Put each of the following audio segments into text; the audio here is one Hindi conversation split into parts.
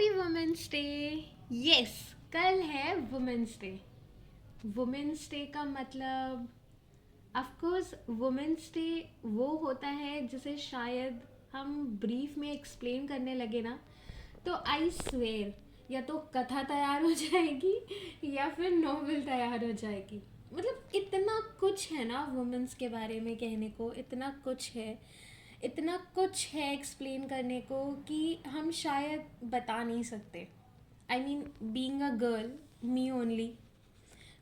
Happy women's day. यस, कल है वुमेन्स डे। वुमेन्स डे का मतलब ऑफ कोर्स वुमेन्स डे वो होता है जिसे शायद हम ब्रीफ में एक्सप्लेन करने लगे ना तो आई स्वेयर या तो कथा तैयार हो जाएगी या फिर नॉवेल तैयार हो जाएगी। मतलब इतना कुछ है ना वुमेन्स के बारे में कहने को, इतना कुछ है एक्सप्लेन करने को कि हम शायद बता नहीं सकते। I mean being a girl, me only,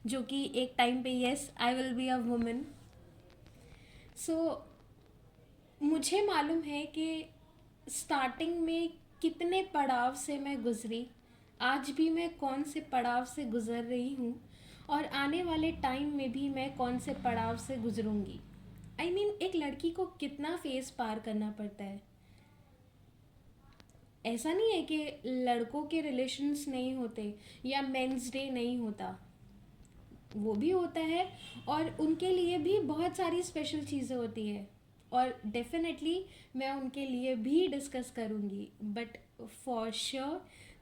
जो कि एक टाइम पे yes I will be a woman. So मुझे मालूम है कि स्टार्टिंग में कितने पड़ाव से मैं गुजरी, आज भी मैं कौन से पड़ाव से गुजर रही हूँ और आने वाले टाइम में भी मैं कौन से पड़ाव से गुजरूंगी। आई मीन एक लड़की को कितना फेस पार करना पड़ता है। ऐसा नहीं है कि लड़कों के रिलेशंस नहीं होते या मेंस डे नहीं होता, वो भी होता है और उनके लिए भी बहुत सारी स्पेशल चीज़ें होती है और डेफिनेटली मैं उनके लिए भी डिस्कस करूँगी। But for sure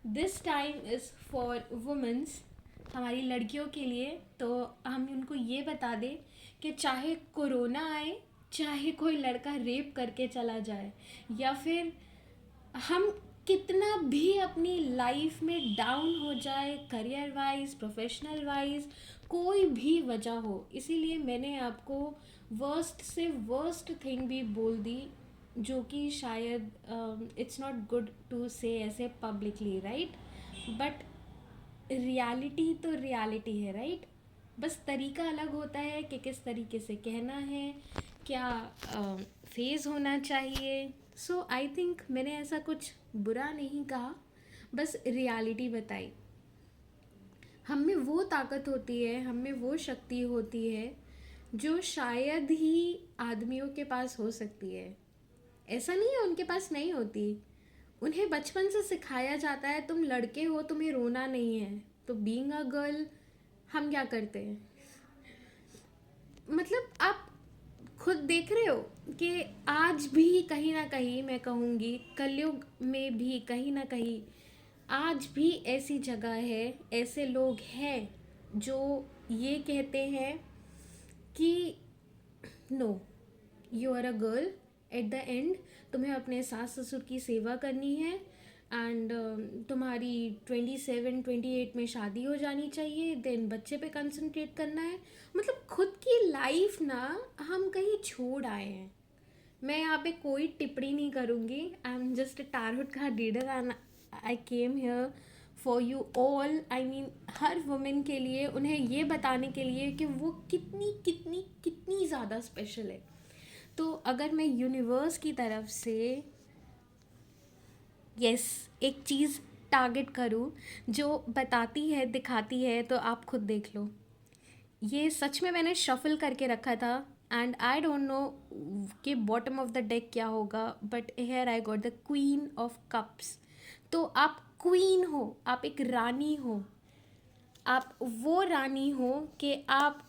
this time is for women's, हमारी लड़कियों के लिए। तो हम उनको ये बता दें कि चाहे कोरोना आए, चाहे कोई लड़का रेप करके चला जाए, या फिर हम कितना भी अपनी लाइफ में डाउन हो जाए, करियर वाइज, प्रोफेशनल वाइज, कोई भी वजह हो, इसीलिए मैंने आपको वर्स्ट से वर्स्ट थिंग भी बोल दी, जो कि शायद इट्स नॉट गुड टू से ऐसे पब्लिकली, राइट? बट रियलिटी तो रियलिटी है, राइट? बस तरीका अलग होता है कि किस तरीके से कहना है, क्या फेज़ होना चाहिए। सो आई थिंक मैंने ऐसा कुछ बुरा नहीं कहा, बस रियलिटी बताई। हम में वो ताकत होती है, हम में वो शक्ति होती है जो शायद ही आदमियों के पास हो सकती है। ऐसा नहीं है उनके पास नहीं होती, उन्हें बचपन से सिखाया जाता है तुम लड़के हो, तुम्हें रोना नहीं है। तो बीइंग अ गर्ल हम क्या करते हैं? मतलब आप खुद देख रहे हो कि आज भी कहीं ना कहीं, मैं कहूँगी कलयुग में भी कहीं ना कहीं आज भी ऐसी जगह है, ऐसे लोग हैं जो ये कहते हैं कि no, you are a girl, at the end तुम्हें अपने सास ससुर की सेवा करनी है एंड तुम्हारी 27-28 में शादी हो जानी चाहिए, देन बच्चे पे कंसंट्रेट करना है। मतलब खुद की लाइफ ना हम कहीं छोड़ आए हैं। मैं यहाँ पे कोई टिप्पणी नहीं करूँगी, आई am just a target card reader and I came here for you all. I mean her women के लिए, उन्हें ये बताने के लिए कि वो कितनी कितनी कितनी ज़्यादा स्पेशल है। तो अगर मैं यूनिवर्स की तरफ से यस एक चीज़ टारगेट करूँ जो बताती है, दिखाती है, तो आप खुद देख लो। ये सच में मैंने शफल करके रखा था एंड आई डोंट नो कि बॉटम ऑफ द डेक क्या होगा, but here I got the queen of cups. तो आप क्वीन हो, आप एक रानी हो, आप वो रानी हो कि आप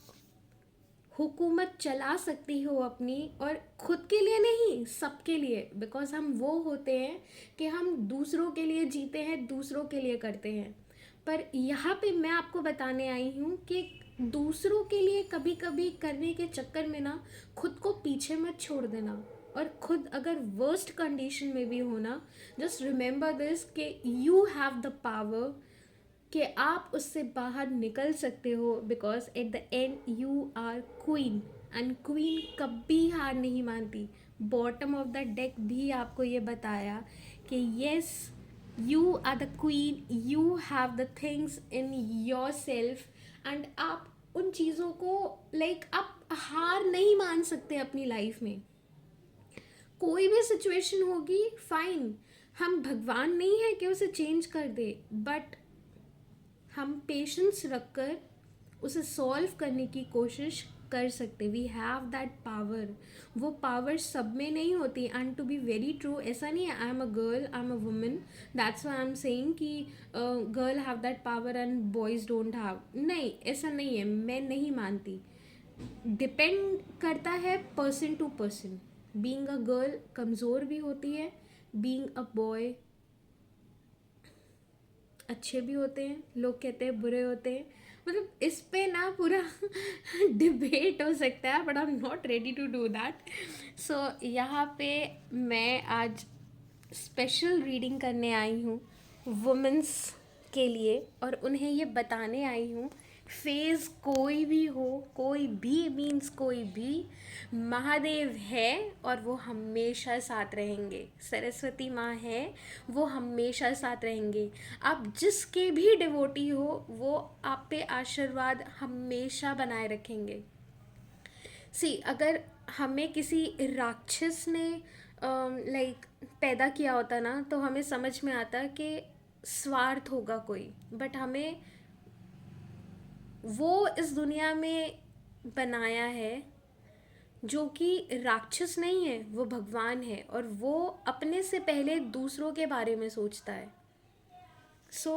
हुकूमत चला सकती हो अपनी, और खुद के लिए नहीं, सबके लिए। बिकॉज हम वो होते हैं कि हम दूसरों के लिए जीते हैं, दूसरों के लिए करते हैं। पर यहाँ पे मैं आपको बताने आई हूँ कि दूसरों के लिए कभी कभी करने के चक्कर में ना खुद को पीछे मत छोड़ देना। और खुद अगर वर्स्ट कंडीशन में भी होना, जस्ट रिमेंबर दिस कि यू हैव द पावर कि आप उससे बाहर निकल सकते हो। Because at the end you are queen and queen कभी हार नहीं मानती। बॉटम ऑफ द डेक भी आपको ये बताया कि yes, you are the queen, you have the things in yourself and आप उन चीज़ों को आप हार नहीं मान सकते अपनी लाइफ में। कोई भी सिचुएशन होगी, फाइन, हम भगवान नहीं है कि उसे चेंज कर दे, बट हम पेशेंस रखकर उसे सॉल्व करने की कोशिश कर सकते। We have that power. वो पावर सब में नहीं होती। And to be very true, ऐसा नहीं है I am a girl, I am a woman, that's why I am saying कि girl have that power and boys don't have. नहीं, ऐसा नहीं है, मैं नहीं मानती। डिपेंड करता है person to person. Being a girl कमज़ोर भी होती है, बीइंग अ बॉय अच्छे भी होते हैं, लोग कहते हैं बुरे होते हैं। मतलब इस पे ना पूरा डिबेट हो सकता है, but I am not ready to do that. So यहाँ पे मैं आज स्पेशल रीडिंग करने आई हूँ वुमेंस के लिए, और उन्हें ये बताने आई हूँ फेज़ कोई भी हो, कोई भी मीन्स कोई भी, महादेव है और वो हमेशा साथ रहेंगे। सरस्वती माँ है, वो हमेशा साथ रहेंगे। आप जिसके भी डिवोटी हो, वो आप पे आशीर्वाद हमेशा बनाए रखेंगे। सी, अगर हमें किसी राक्षस ने लाइक पैदा किया होता ना, तो हमें समझ में आता कि स्वार्थ होगा कोई, बट हमें वो इस दुनिया में बनाया है जो कि राक्षस नहीं है, वो भगवान है, और वो अपने से पहले दूसरों के बारे में सोचता है। सो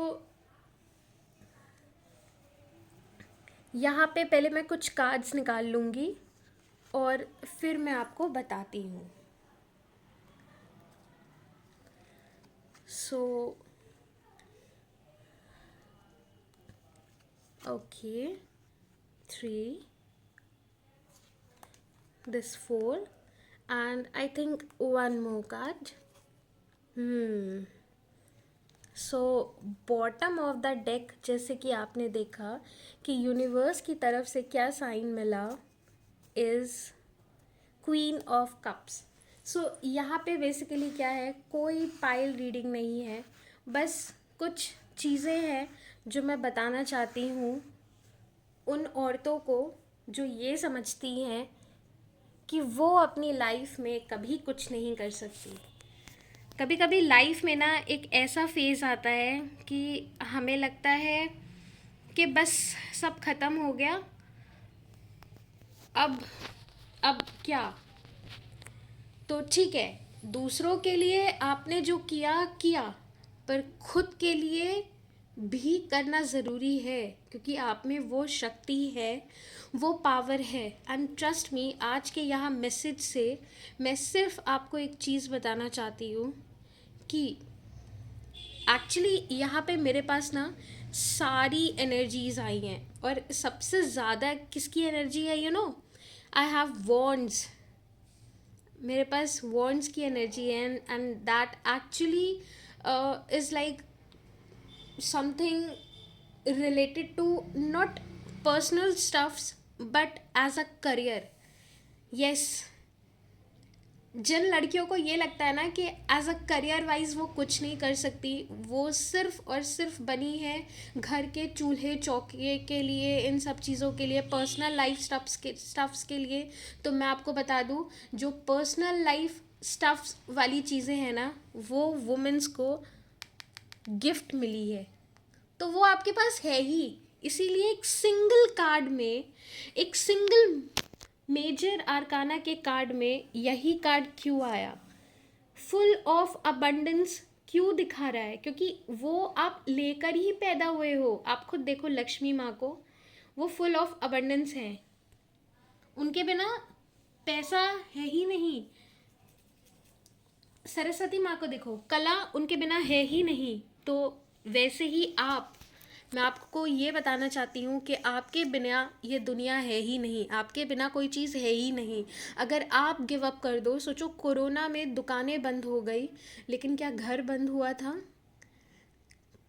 यहाँ पे पहले मैं कुछ कार्ड्स निकाल लूँगी और फिर मैं आपको बताती हूँ। So okay, 3, this 4, and I think one more card. So bottom of the deck, जैसे कि आपने देखा कि यूनिवर्स की तरफ से क्या साइन मिला, इज़ क्वीन ऑफ कप्स। सो यहाँ पे बेसिकली क्या है, कोई पाइल रीडिंग नहीं है, बस कुछ चीज़ें हैं जो मैं बताना चाहती हूँ उन औरतों को जो ये समझती हैं कि वो अपनी लाइफ में कभी कुछ नहीं कर सकती। कभी कभी लाइफ में ना एक ऐसा फेज़ आता है कि हमें लगता है कि बस सब ख़त्म हो गया, अब अब क्या। तो ठीक है, दूसरों के लिए आपने जो किया किया, पर खुद के लिए भी करना ज़रूरी है, क्योंकि आप में वो शक्ति है, वो पावर है। एंड ट्रस्ट मी, आज के यहाँ मैसेज से मैं सिर्फ आपको एक चीज़ बताना चाहती हूँ कि एक्चुअली यहाँ पे मेरे पास ना सारी एनर्जीज आई हैं, और सबसे ज़्यादा किसकी एनर्जी है, you know, I have wands. मेरे पास वॉन्ड्स की एनर्जी है, and that actually is like something related to not personal stuffs but as a career. yes, जिन लड़कियों को ये लगता है ना कि एज अ करियर वाइज वो कुछ नहीं कर सकती, वो सिर्फ और सिर्फ बनी है घर के चूल्हे चौके के लिए, इन सब चीज़ों के लिए, पर्सनल लाइफ स्टफ्स के लिए, तो मैं आपको बता दूँ, जो पर्सनल लाइफ स्टफ्स वाली चीज़ें हैं ना, वो वुमेंस को गिफ्ट मिली है, तो वो आपके पास है ही। इसीलिए एक सिंगल कार्ड में, एक सिंगल मेजर आर्काना के कार्ड में यही कार्ड क्यों आया, फुल ऑफ अबंडेंस क्यों दिखा रहा है, क्योंकि वो आप लेकर ही पैदा हुए हो। आप खुद देखो लक्ष्मी माँ को, वो फुल ऑफ अबंडेंस हैं, उनके बिना पैसा है ही नहीं। सरस्वती माँ को देखो, कला उनके बिना है ही नहीं। तो वैसे ही मैं आपको ये बताना चाहती हूँ कि आपके बिना ये दुनिया है ही नहीं, आपके बिना कोई चीज़ है ही नहीं। अगर आप गिव अप कर दो, सोचो कोरोना में दुकानें बंद हो गई, लेकिन क्या घर बंद हुआ था?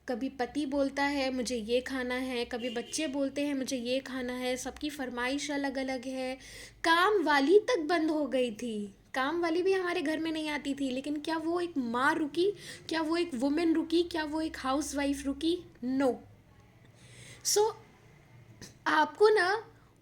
कभी पति बोलता है मुझे ये खाना है, कभी बच्चे बोलते हैं मुझे ये खाना है, सबकी फरमाइश अलग अलग है। काम वाली तक बंद हो गई थी, काम वाली भी हमारे घर में नहीं आती थी, लेकिन क्या वो एक माँ रुकी? क्या वो एक वुमेन रुकी? क्या वो एक हाउस वाइफ रुकी? नो। सो आपको ना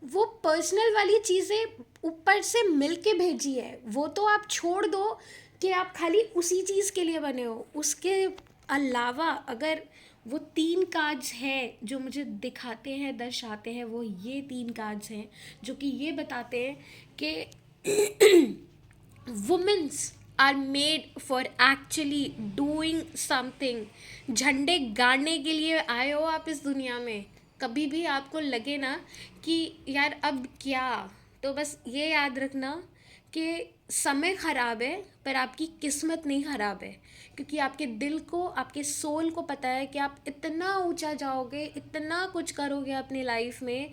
वो पर्सनल वाली चीज़ें ऊपर से मिल के भेजी है, वो तो आप छोड़ दो कि आप खाली उसी चीज़ के लिए बने हो। उसके अलावा अगर वो 3 कार्ड्स हैं जो मुझे दिखाते हैं, दर्शाते हैं, वो ये 3 कार्ड्स हैं जो कि ये बताते हैं कि womens are made for actually doing something. झंडे गाड़ने के लिए आए हो आप इस दुनिया में। कभी भी आपको लगे ना कि यार अब क्या, तो बस ये याद रखना कि समय ख़राब है पर आपकी किस्मत नहीं ख़राब है, क्योंकि आपके दिल को, आपके सोल को पता है कि आप इतना ऊंचा जाओगे, इतना कुछ करोगे अपनी लाइफ में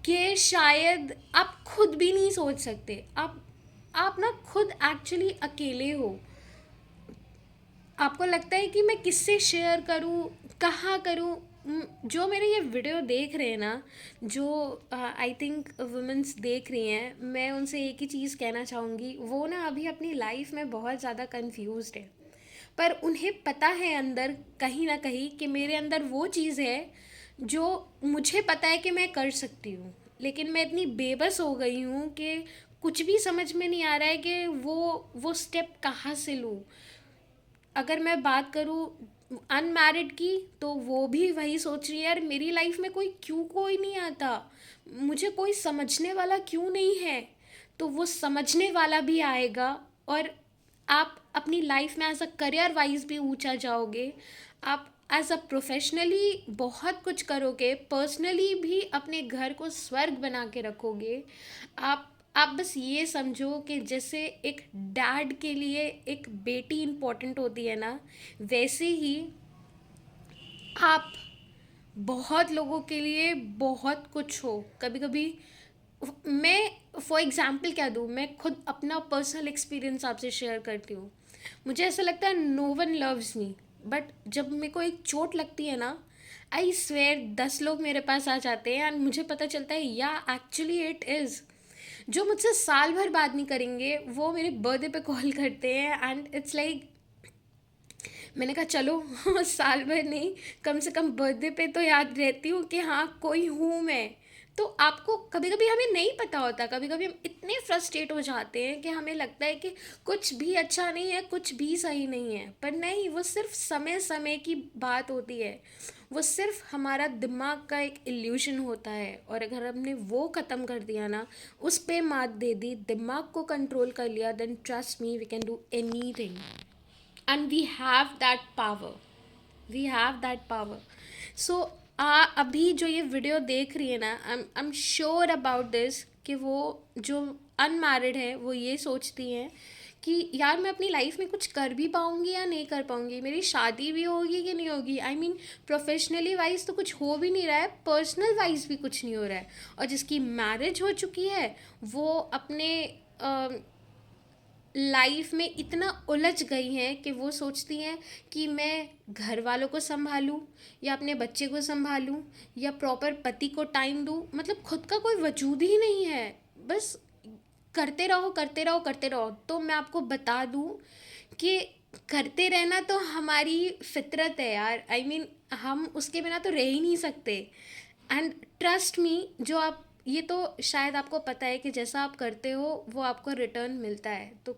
कि शायद आप खुद भी नहीं सोच सकते। आप ना खुद एक्चुअली अकेले हो। आपको लगता है कि मैं किससे शेयर करूं, कहाँ करूं। जो मेरे ये वीडियो देख रहे हैं ना, जो आई थिंक वुमेन्स देख रही हैं, मैं उनसे एक ही चीज़ कहना चाहूँगी। वो ना अभी अपनी लाइफ में बहुत ज़्यादा कंफ्यूज्ड है, पर उन्हें पता है अंदर कहीं ना कहीं कि मेरे अंदर वो चीज़ है जो मुझे पता है कि मैं कर सकती हूँ, लेकिन मैं इतनी बेबस हो गई हूँ कि कुछ भी समझ में नहीं आ रहा है कि वो स्टेप कहाँ से लूँ। अगर मैं बात करूँ अनमैरिड की, तो वो भी वही सोच रही है, यार मेरी लाइफ में कोई नहीं आता, मुझे कोई समझने वाला क्यों नहीं है। तो वो समझने वाला भी आएगा, और आप अपनी लाइफ में एज अ करियर वाइज भी ऊंचा जाओगे। आप एज अ प्रोफेशनली बहुत कुछ करोगे, पर्सनली भी अपने घर को स्वर्ग बना के रखोगे। आप बस ये समझो कि जैसे एक डैड के लिए एक बेटी इम्पोर्टेंट होती है ना, वैसे ही आप बहुत लोगों के लिए बहुत कुछ हो। कभी कभी मैं फॉर एग्ज़ाम्पल क्या दूँ, मैं खुद अपना पर्सनल एक्सपीरियंस आपसे शेयर करती हूँ। मुझे ऐसा लगता है no one loves me, but जब मेरे को एक चोट लगती है ना, आई स्वेयर 10 लोग मेरे पास आ जाते हैं, एंड मुझे पता चलता है या एक्चुअली इट इज़। जो मुझसे साल भर बात नहीं करेंगे, वो मेरे बर्थडे पे कॉल करते हैं, एंड इट्स लाइक, मैंने कहा चलो साल भर नहीं, कम से कम बर्थडे पे तो याद रहती हूँ कि हाँ कोई हूँ मैं। तो आपको कभी कभी हमें नहीं पता होता, कभी कभी हम इतने फ्रस्ट्रेट हो जाते हैं कि हमें लगता है कि कुछ भी अच्छा नहीं है, कुछ भी सही नहीं है। पर नहीं, वो सिर्फ समय समय की बात होती है, वो सिर्फ हमारा दिमाग का एक इल्यूशन होता है। और अगर हमने वो ख़त्म कर दिया ना, उस पे मात दे दी, दिमाग को कंट्रोल कर लिया, then trust me we can do anything. And we have that power, we have that power. So अभी जो ये वीडियो देख रही है ना, I am sure about this कि वो जो अनमैरिड है वो ये सोचती हैं कि यार मैं अपनी लाइफ में कुछ कर भी पाऊँगी या नहीं कर पाऊँगी, मेरी शादी भी होगी कि नहीं होगी। आई मीन प्रोफेशनली वाइज तो कुछ हो भी नहीं रहा है, पर्सनल वाइज भी कुछ नहीं हो रहा है। और जिसकी मैरिज हो चुकी है, वो अपने लाइफ में इतना उलझ गई हैं कि वो सोचती हैं कि मैं घर वालों को संभालूं, या अपने बच्चे को संभालूं, या प्रॉपर पति को टाइम दूं। मतलब खुद का कोई वजूद ही नहीं है, बस करते रहो करते रहो करते रहो। तो मैं आपको बता दूं कि करते रहना तो हमारी फितरत है यार। आई मीन हम उसके बिना तो रह ही नहीं सकते। एंड ट्रस्ट मी, जो आप ये तो शायद आपको पता है कि जैसा आप करते हो वो आपको रिटर्न मिलता है। तो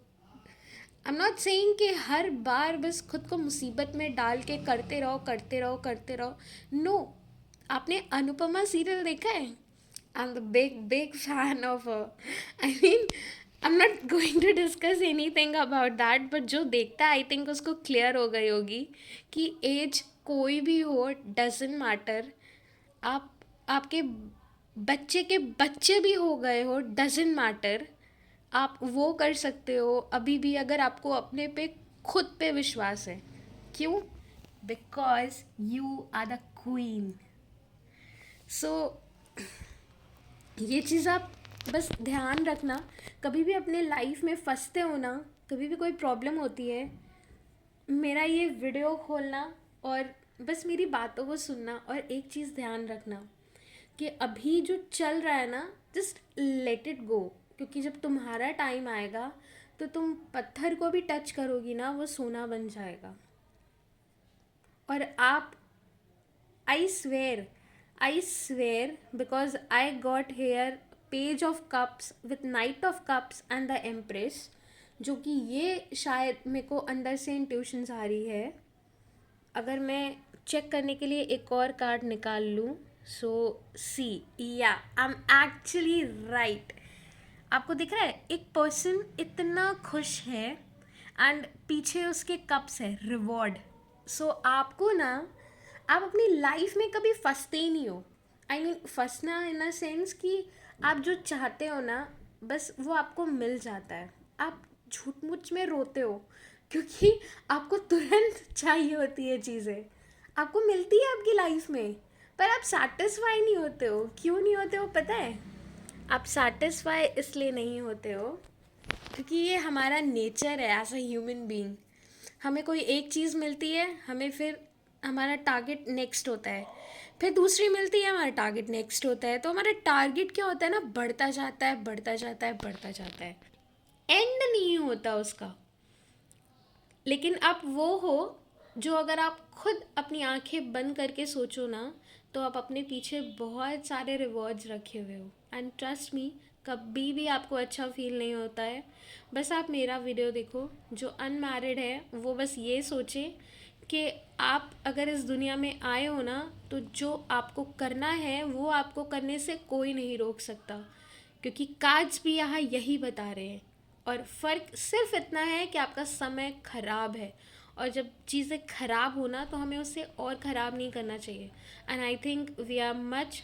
आई एम नॉट सेइंग कि हर बार बस खुद को मुसीबत में डाल के करते रहो करते रहो करते रहो। नो, आपने अनुपमा सीरियल देखा है? I am the big big fan of I mean I am not going to discuss anything about that, but जो देखता है आई थिंक उसको क्लियर हो गई होगी कि एज कोई भी हो, डजेंट मैटर। आप आपके बच्चे के बच्चे भी हो गए हो, डजेंट मैटर। आप वो कर सकते हो अभी भी, अगर आपको अपने पे खुद पे विश्वास है। क्यों? Because you are the queen. So ये चीज़ आप बस ध्यान रखना। कभी भी अपने लाइफ में फंसते हो ना, कभी भी कोई प्रॉब्लम होती है, मेरा ये वीडियो खोलना और बस मेरी बातों को सुनना, और एक चीज़ ध्यान रखना कि अभी जो चल रहा है ना, जस्ट लेट इट गो। क्योंकि जब तुम्हारा टाइम आएगा तो तुम पत्थर को भी टच करोगी ना, वो सोना बन जाएगा। और आप, I swear because I got hair page of cups with night of cups and the empress, जो कि ये शायद मेरे को अंदर से इंट्यूशंस आ रही है। अगर मैं चेक करने के लिए एक और कार्ड निकाल लूँ, सो सी, या आई एम एक्चुअली राइट। आपको दिख रहा है एक पर्सन इतना खुश है, एंड पीछे उसके कप्स है रिवॉर्ड। सो आपको ना, आप अपनी लाइफ में कभी फंसते ही नहीं हो। आई मीन फंसना इन अ सेंस कि आप जो चाहते हो ना, बस वो आपको मिल जाता है। आप झूठ मूठ में रोते हो क्योंकि आपको तुरंत चाहिए होती है चीज़ें, आपको मिलती है आपकी लाइफ में, पर आप सेटिस्फाई नहीं होते हो। क्यों नहीं होते हो पता है? आप सेटिस्फाई इसलिए नहीं होते हो क्योंकि ये हमारा नेचर है एज अ ह्यूमन बीइंग। हमें कोई एक चीज़ मिलती है, हमें फिर हमारा टारगेट नेक्स्ट होता है, फिर दूसरी मिलती है, हमारा टारगेट नेक्स्ट होता है। तो हमारा टारगेट क्या होता है ना, बढ़ता जाता है, बढ़ता जाता है, बढ़ता जाता है, एंड नहीं होता उसका। लेकिन आप वो हो जो, अगर आप खुद अपनी आंखें बंद करके सोचो ना, तो आप अपने पीछे बहुत सारे रिवॉर्ड्स रखे हुए हो। एंड ट्रस्ट मी, कभी भी आपको अच्छा फील नहीं होता है। बस आप मेरा वीडियो देखो, जो अनमैरिड है वो बस ये सोचे कि आप अगर इस दुनिया में आए हो ना, तो जो आपको करना है वो आपको करने से कोई नहीं रोक सकता, क्योंकि कार्ड्स भी यहाँ यही बता रहे हैं। और फ़र्क सिर्फ इतना है कि आपका समय ख़राब है, और जब चीज़ें ख़राब होना तो हमें उसे और ख़राब नहीं करना चाहिए। And I think we are much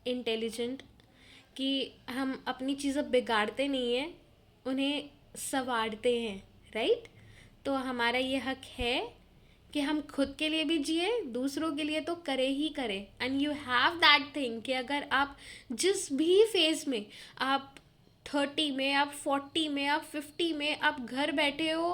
intelligent कि हम अपनी चीज़ें बिगाड़ते नहीं हैं, उन्हें संवारते हैं, राइट? तो हमारा ये हक है कि हम खुद के लिए भी जिए, दूसरों के लिए तो करे ही करे। And you have that thing कि अगर आप जिस भी फेज़ में, आप 30 में, आप 40 में, आप 50 में, आप घर बैठे हो,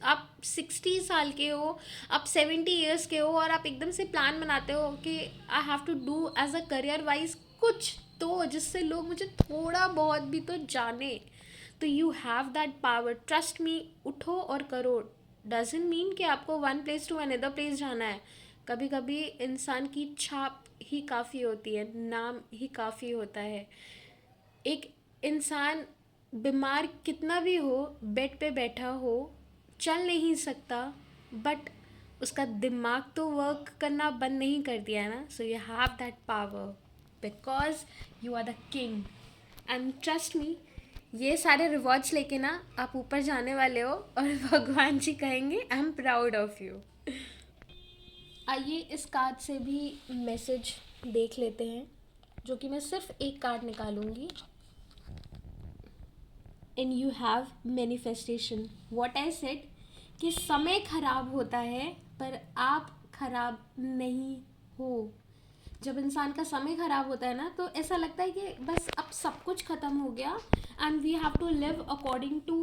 आप 60 साल के हो, आप 70 ईयर्स के हो, और आप एकदम से प्लान बनाते हो कि I have to do as a career wise कुछ, तो जिससे लोग मुझे थोड़ा बहुत भी तो जाने, तो you have that power. Trust me, उठो और करो। डजेंट मीन कि आपको one place to another place जाना है। कभी कभी इंसान की छाप ही काफ़ी होती है, नाम ही काफ़ी होता है। एक इंसान बीमार कितना भी हो, बेड पे बैठा हो, चल नहीं सकता, बट उसका दिमाग तो वर्क करना बंद नहीं कर दिया है ना। So you have that power because you are the king. And trust me, ये सारे रिवॉर्ड्स लेके ना आप ऊपर जाने वाले हो, और भगवान जी कहेंगे I am proud of you. आइए इस कार्ड से भी मैसेज देख लेते हैं, जो कि मैं सिर्फ एक कार्ड निकालूंगी। And you have manifestation. What I said कि समय खराब होता है, पर आप खराब नहीं हो। जब इंसान का समय ख़राब होता है ना, तो ऐसा लगता है कि बस अब सब कुछ ख़त्म हो गया and we have to live according to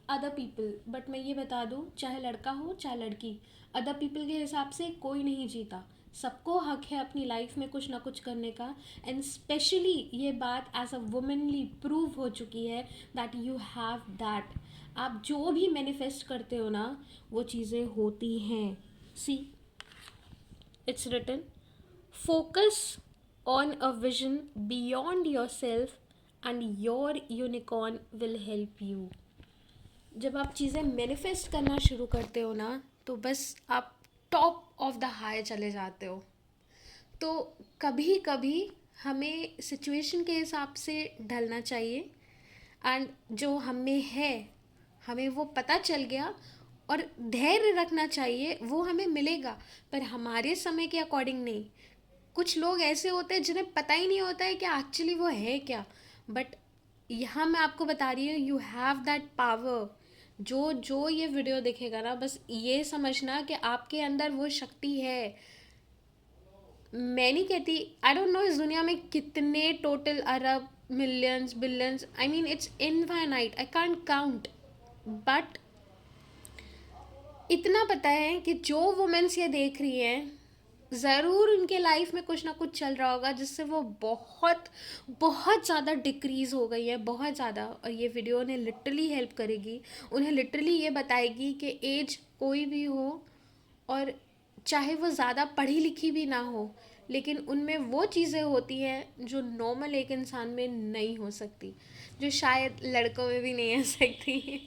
other people. But मैं ये बता दूँ, चाहे लड़का हो चाहे लड़की, अदर पीपल के हिसाब से कोई नहीं जीता। सबको हक है अपनी लाइफ में कुछ ना कुछ करने का। एंड स्पेशली ये बात एज अ वुमेनली प्रूव हो चुकी है दैट यू हैव दैट। आप जो भी मैनिफेस्ट करते हो ना, वो चीज़ें होती हैं। See, it's written, focus on a vision beyond yourself and your unicorn will help you। जब आप चीज़ें मैनिफेस्ट करना शुरू करते हो ना, तो बस आप टॉप ऑफ द हाई चले जाते हो। तो कभी कभी हमें सिचुएशन के हिसाब से ढलना चाहिए, एंड जो हमें है, हमें वो पता चल गया, और धैर्य रखना चाहिए, वो हमें मिलेगा, पर हमारे समय के अकॉर्डिंग नहीं। कुछ लोग ऐसे होते हैं जिन्हें पता ही नहीं होता है कि एक्चुअली वो है क्या। बट यहाँ मैं आपको बता रही हूँ, यू हैव दैट पावर। जो जो ये वीडियो देखेगा ना, बस ये समझना कि आपके अंदर वो शक्ति है। मैं नहीं कहती, आई डोंट नो इस दुनिया में कितने total Arab, millions, billions, I mean it's infinite, I can't count, but इतना पता है कि जो वुमेन्स ये देख रही हैं, ज़रूर उनके लाइफ में कुछ ना कुछ चल रहा होगा जिससे वो बहुत बहुत ज़्यादा डिक्रीज़ हो गई है, बहुत ज़्यादा। और ये वीडियो उन्हें लिटरली हेल्प करेगी, उन्हें लिटरली ये बताएगी कि एज कोई भी हो, और चाहे वो ज़्यादा पढ़ी लिखी भी ना हो, लेकिन उनमें वो चीज़ें होती हैं जो नॉर्मल एक इंसान में नहीं हो सकती, जो शायद लड़कों में भी नहीं हो सकती।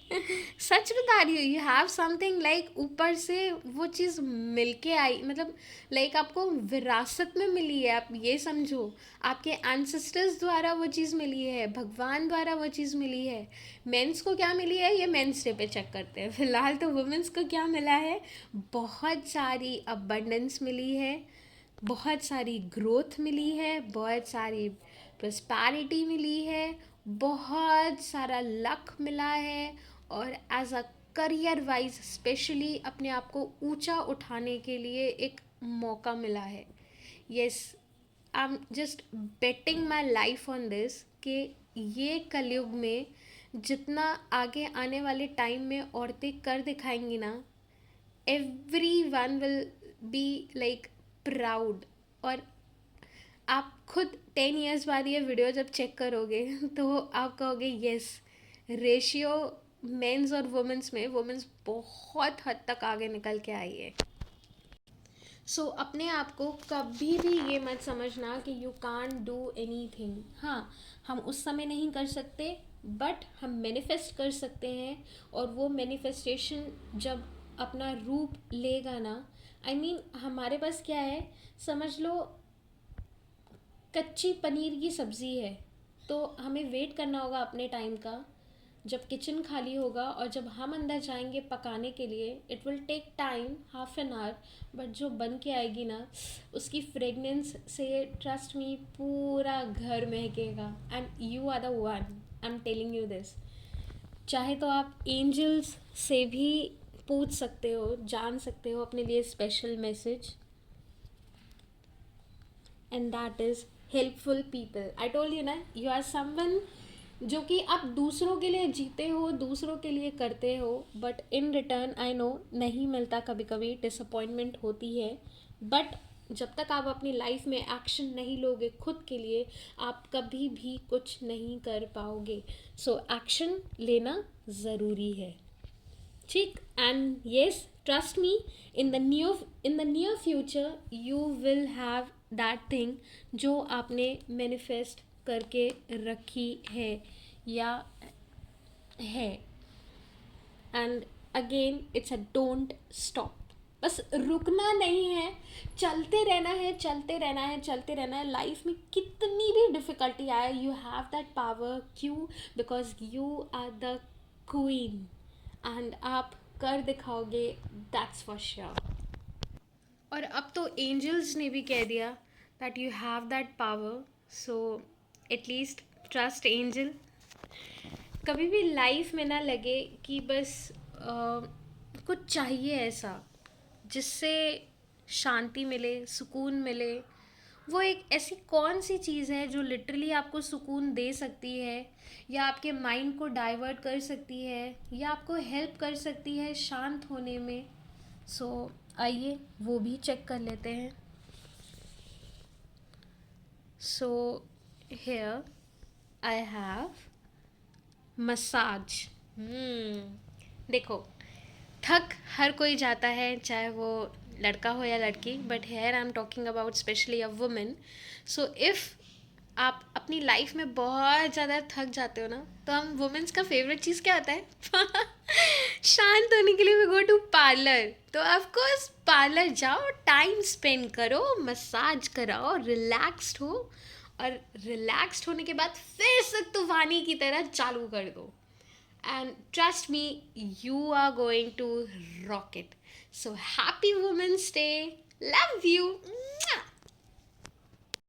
सच बता रही हूँ, यू हैव समथिंग लाइक ऊपर से वो चीज़ मिलके आई, मतलब लाइक आपको विरासत में मिली है। आप ये समझो, आपके एंसेस्टर्स द्वारा वो चीज़ मिली है, भगवान द्वारा वो चीज़ मिली है। मेंस को क्या मिली है, ये मेंस डे पे चेक करते हैं। फिलहाल तो वुमेंस को क्या मिला है, बहुत सारी अबंडेंस मिली है, बहुत सारी ग्रोथ मिली है, बहुत सारी प्रस्पैरिटी मिली है, बहुत सारा लक मिला है, और as a career wise specially अपने आप को ऊंचा उठाने के लिए एक मौका मिला है. Yes, I am just betting my life on this कि ये कलयुग में जितना आगे आने वाले टाइम में औरतें कर दिखाएंगी ना, every one will be like proud. और आप खुद 10 years बाद ये वीडियो जब चेक करोगे तो आप कहोगे यस, रेशियो मेंस और वुमेंस में वुमेंस बहुत हद तक आगे निकल के आई है. सो अपने आप को कभी भी ये मत समझना कि you can't do any thing. हाँ, हम उस समय नहीं कर सकते, बट हम मैनिफेस्ट कर सकते हैं. और वो मैनिफेस्टेशन जब अपना रूप लेगा ना, आई मीन हमारे पास क्या है, समझ लो कच्ची पनीर की सब्ज़ी है, तो हमें वेट करना होगा अपने टाइम का, जब किचन खाली होगा और जब हम अंदर जाएंगे पकाने के लिए. It will take time, ½ an hour, but जो बन के आएगी ना, उसकी फ्रेगनेंस से ट्रस्ट मी पूरा घर महकेगा. And you are the one, I am telling you this. चाहे तो आप एंजल्स से भी पूछ सकते हो, जान सकते हो अपने लिए special message, and that is helpful people. I told you ना, यू आर समवन जो कि आप दूसरों के लिए जीते हो, दूसरों के लिए करते हो, but in return I know नहीं मिलता, कभी कभी डिसअपॉइंटमेंट होती है. बट जब तक आप अपनी लाइफ में एक्शन नहीं लोगे खुद के लिए, आप कभी भी कुछ नहीं कर पाओगे. सो एक्शन लेना ज़रूरी है, ठीक. And yes, trust me, in the near future you will have that thing जो आपने मैनिफेस्ट करके रखी है या है. And again it's a don't stop. बस रुकना नहीं है, चलते रहना है, चलते रहना है, चलते रहना है. लाइफ में कितनी भी डिफ़िकल्टी आए, यू हैव दैट पावर. क्यों? Because you are the queen, and आप कर दिखाओगे, दैट्स फॉर श्योर. और अब तो एंजल्स ने भी कह दिया that you have that power. So at least trust angel. कभी भी लाइफ में ना लगे कि बस कुछ चाहिए ऐसा जिससे शांति मिले, सुकून मिले. वो एक ऐसी कौन सी चीज़ है जो लिटरली आपको सुकून दे सकती है, या आपके माइंड को डाइवर्ट कर सकती है, या आपको हेल्प कर सकती है शांत होने में. सो आइए वो भी चेक कर लेते हैं. So here I have massage. देखो, थक हर कोई जाता है, चाहे वो लड़का हो या लड़की, but here I am talking about specially a women. So if आप अपनी लाइफ में बहुत ज़्यादा थक जाते हो ना, तो हम वुमेन्स का फेवरेट चीज़ क्या होता है? शांत होने के लिए वी गो टू पार्लर. तो ऑफकोर्स पार्लर जाओ, टाइम स्पेंड करो, मसाज कराओ, रिलैक्स्ड हो, और रिलैक्स्ड होने के बाद फिर से तूफानी की तरह चालू कर दो. And trust me, you are going to rock it. So happy Women's Day. Love you.